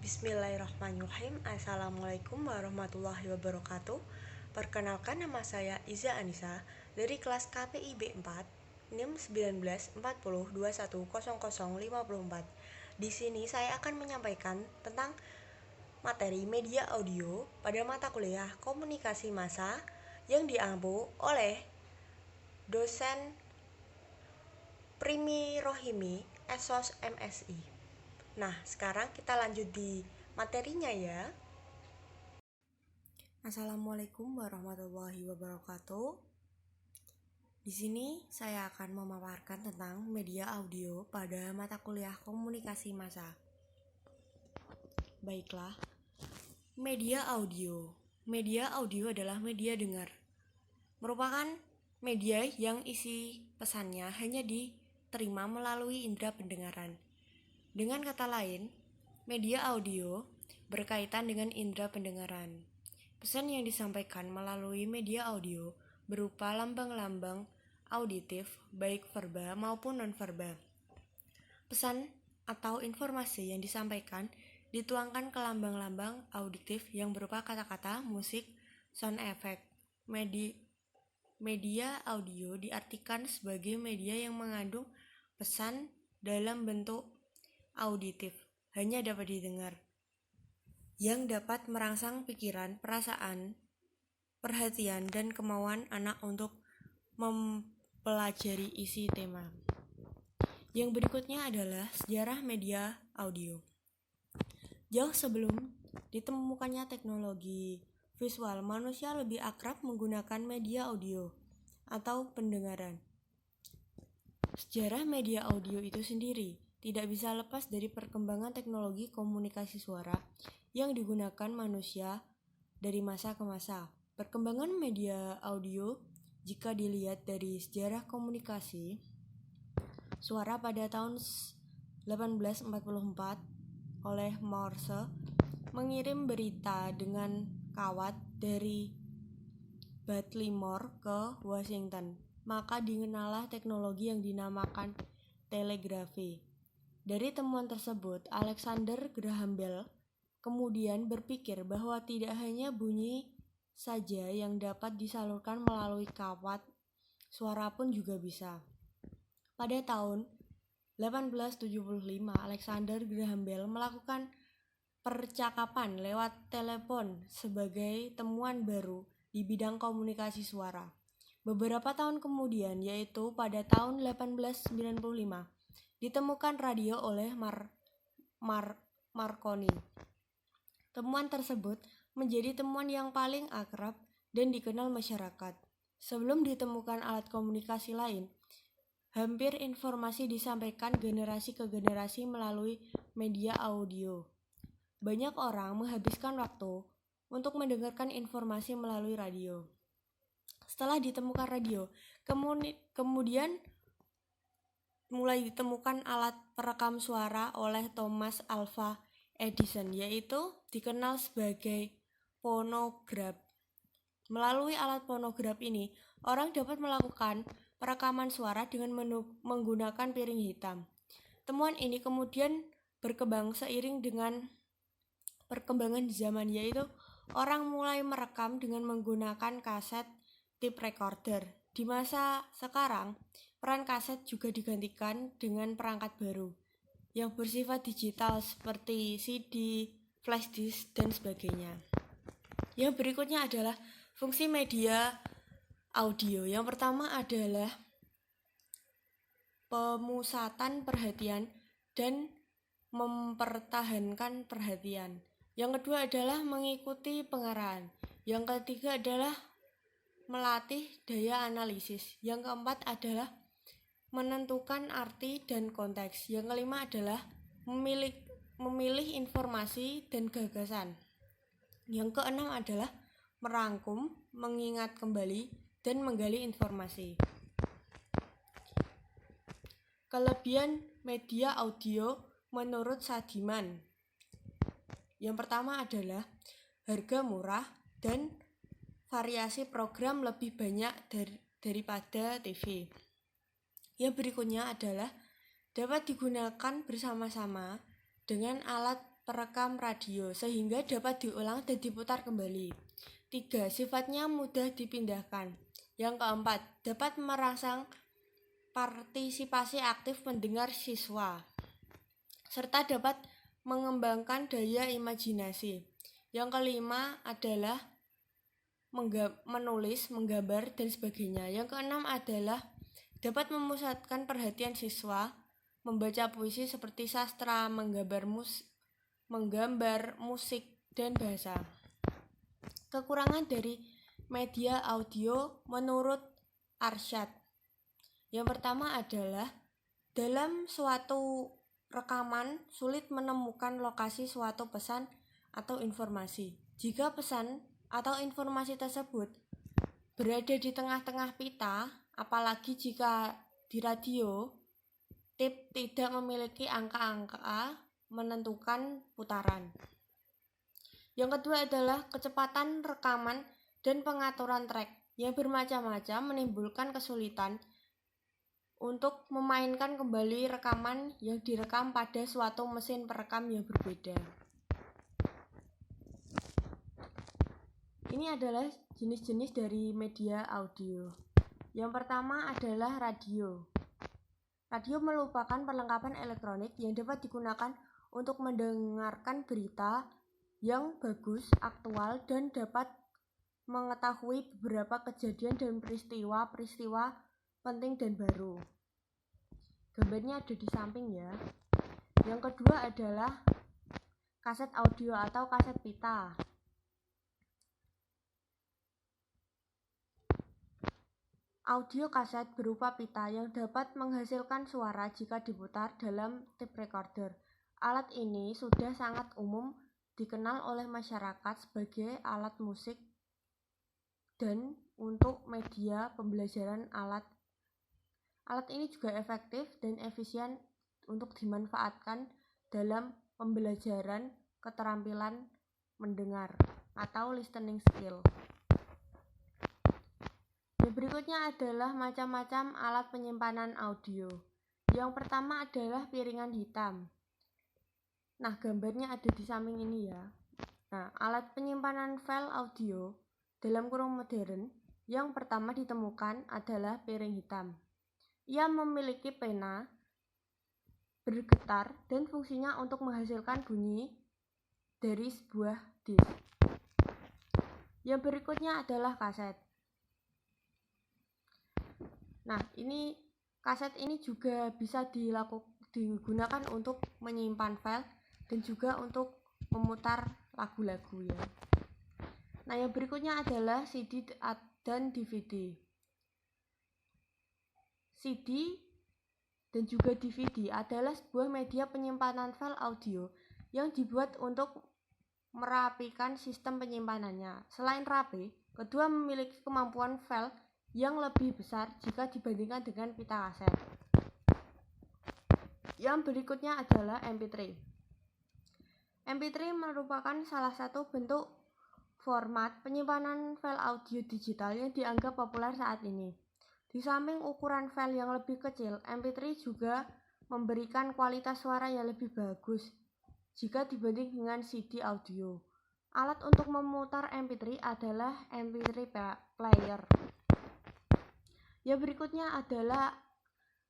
Bismillahirrahmanirrahim. Assalamualaikum warahmatullahi wabarakatuh. Perkenalkan, nama saya Iza Anissa dari kelas KPIB 4 NIM 1940210054. Di sini saya akan menyampaikan tentang materi media audio pada mata kuliah Komunikasi Massa yang diampu oleh dosen Primi Rohimi, Esos MSI. Nah, sekarang kita lanjut di materinya ya. Assalamualaikum warahmatullahi wabarakatuh. Di sini saya akan memaparkan tentang media audio pada mata kuliah Komunikasi Massa. Baiklah, media audio. Media audio adalah media dengar. Merupakan media yang isi pesannya hanya diterima melalui indera pendengaran. Dengan kata lain, media audio berkaitan dengan indera pendengaran. Pesan yang disampaikan melalui media audio berupa lambang-lambang auditif, baik verba maupun non-verba. Pesan atau informasi yang disampaikan dituangkan ke lambang-lambang auditif yang berupa kata-kata, musik, sound effect. Media audio diartikan sebagai media yang mengandung pesan dalam bentuk auditif, hanya dapat didengar, yang dapat merangsang pikiran, perasaan, perhatian, dan kemauan anak untuk mempelajari isi tema. Yang berikutnya adalah sejarah media audio. Jauh sebelum ditemukannya teknologi visual, manusia lebih akrab menggunakan media audio atau pendengaran. Sejarah media audio itu sendiri tidak bisa lepas dari perkembangan teknologi komunikasi suara yang digunakan manusia dari masa ke masa. Perkembangan media audio, jika dilihat dari sejarah komunikasi suara pada tahun 1844 oleh Morse mengirim berita dengan kawat dari Baltimore ke Washington, maka dikenallah teknologi yang dinamakan telegrafi. Dari temuan tersebut, Alexander Graham Bell kemudian berpikir bahwa tidak hanya bunyi saja yang dapat disalurkan melalui kawat, suara pun juga bisa. Pada tahun 1875, Alexander Graham Bell melakukan percakapan lewat telepon sebagai temuan baru di bidang komunikasi suara. Beberapa tahun kemudian, yaitu pada tahun 1895, ditemukan radio oleh Marconi. Temuan tersebut menjadi temuan yang paling akrab dan dikenal masyarakat. Sebelum ditemukan alat komunikasi lain, hampir informasi disampaikan generasi ke generasi melalui media audio. Banyak orang menghabiskan waktu untuk mendengarkan informasi melalui radio. Setelah ditemukan radio, kemudian mulai ditemukan alat perekam suara oleh Thomas Alva Edison, yaitu dikenal sebagai fonograf. Melalui alat fonograf ini, orang dapat melakukan perekaman suara dengan menggunakan piring hitam. Temuan ini kemudian berkembang seiring dengan perkembangan zaman, yaitu orang mulai merekam dengan menggunakan kaset tape recorder. Di masa sekarang, peran kaset juga digantikan dengan perangkat baru yang bersifat digital seperti CD, flash disk, dan sebagainya. Yang berikutnya adalah fungsi media audio. Yang pertama adalah pemusatan perhatian dan mempertahankan perhatian. Yang kedua adalah mengikuti pengarahan. Yang ketiga adalah melatih daya analisis. Yang keempat adalah menentukan arti dan konteks. Yang kelima adalah memilih informasi dan gagasan. Yang keenam adalah merangkum, mengingat kembali, dan menggali informasi. Kelebihan media audio menurut Sadiman. Yang pertama adalah harga murah dan variasi program lebih banyak daripada TV. Yang berikutnya adalah dapat digunakan bersama-sama dengan alat perekam radio sehingga dapat diulang dan diputar kembali. 3. Sifatnya mudah dipindahkan. Yang keempat, dapat merangsang partisipasi aktif pendengar siswa, serta dapat mengembangkan daya imajinasi. Yang kelima adalah menulis, menggambar, dan sebagainya. Yang keenam adalah dapat memusatkan perhatian siswa, membaca puisi seperti sastra, menggambar musik, dan bahasa. Kekurangan dari media audio menurut Arsyad. Yang pertama adalah dalam suatu rekaman sulit menemukan lokasi suatu pesan atau informasi. Jika pesan atau informasi tersebut berada di tengah-tengah pita, apalagi jika di radio, tip tidak memiliki angka-angka menentukan putaran. Yang kedua adalah kecepatan rekaman dan pengaturan track yang bermacam-macam menimbulkan kesulitan untuk memainkan kembali rekaman yang direkam pada suatu mesin perekam yang berbeda. Ini adalah jenis-jenis dari media audio. Yang pertama adalah radio. Radio merupakan perlengkapan elektronik yang dapat digunakan untuk mendengarkan berita yang bagus, aktual, dan dapat mengetahui beberapa kejadian dan peristiwa-peristiwa penting dan baru. Gambarnya ada di samping ya. Yang kedua adalah kaset audio atau kaset pita. Audio kaset berupa pita yang dapat menghasilkan suara jika diputar dalam tape recorder. Alat ini sudah sangat umum dikenal oleh masyarakat sebagai alat musik dan untuk media pembelajaran. Alat ini juga efektif dan efisien untuk dimanfaatkan dalam pembelajaran keterampilan mendengar atau listening skill. Berikutnya adalah macam-macam alat penyimpanan audio. Yang pertama adalah piringan hitam. Nah, gambarnya ada di samping ini ya. Nah, alat penyimpanan file audio dalam kurung modern yang pertama ditemukan adalah piring hitam. Ia memiliki pena, bergetar, dan fungsinya untuk menghasilkan bunyi dari sebuah disk. Yang berikutnya adalah kaset. Nah, ini kaset ini juga bisa digunakan untuk menyimpan file dan juga untuk memutar lagu-lagu ya. Nah, yang berikutnya adalah CD dan DVD. CD dan juga DVD adalah sebuah media penyimpanan file audio yang dibuat untuk merapikan sistem penyimpanannya. Selain rapi, kedua memiliki kemampuan file yang lebih besar jika dibandingkan dengan pita kaset. Yang berikutnya adalah MP3. MP3 merupakan salah satu bentuk format penyimpanan file audio digital yang dianggap populer saat ini. Di samping ukuran file yang lebih kecil, MP3 juga memberikan kualitas suara yang lebih bagus jika dibanding dengan CD audio. Alat untuk memutar MP3 adalah MP3 player. Yang berikutnya adalah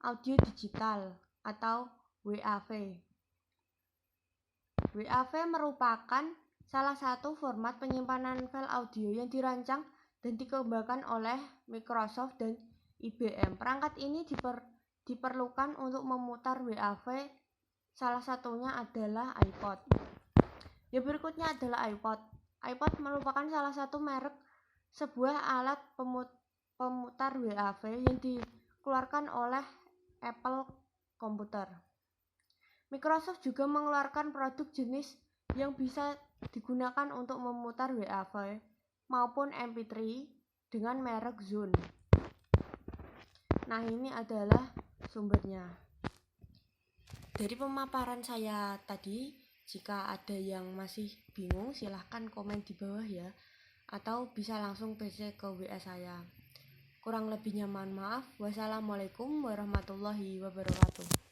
audio digital atau WAV. WAV merupakan salah satu format penyimpanan file audio yang dirancang dan dikembangkan oleh Microsoft dan IBM. Perangkat ini diperlukan untuk memutar WAV, salah satunya adalah iPod. Yang berikutnya adalah iPod. iPod merupakan salah satu merek sebuah alat pemutar WAV yang dikeluarkan oleh Apple Computer. Microsoft juga mengeluarkan produk jenis yang bisa digunakan untuk memutar WAV maupun MP3 dengan merek Zune. Nah, ini adalah sumbernya. Dari pemaparan saya tadi, jika ada yang masih bingung silahkan komen di bawah ya, atau bisa langsung PC ke WA saya. Kurang lebihnya mohon maaf. Wassalamualaikum warahmatullahi wabarakatuh.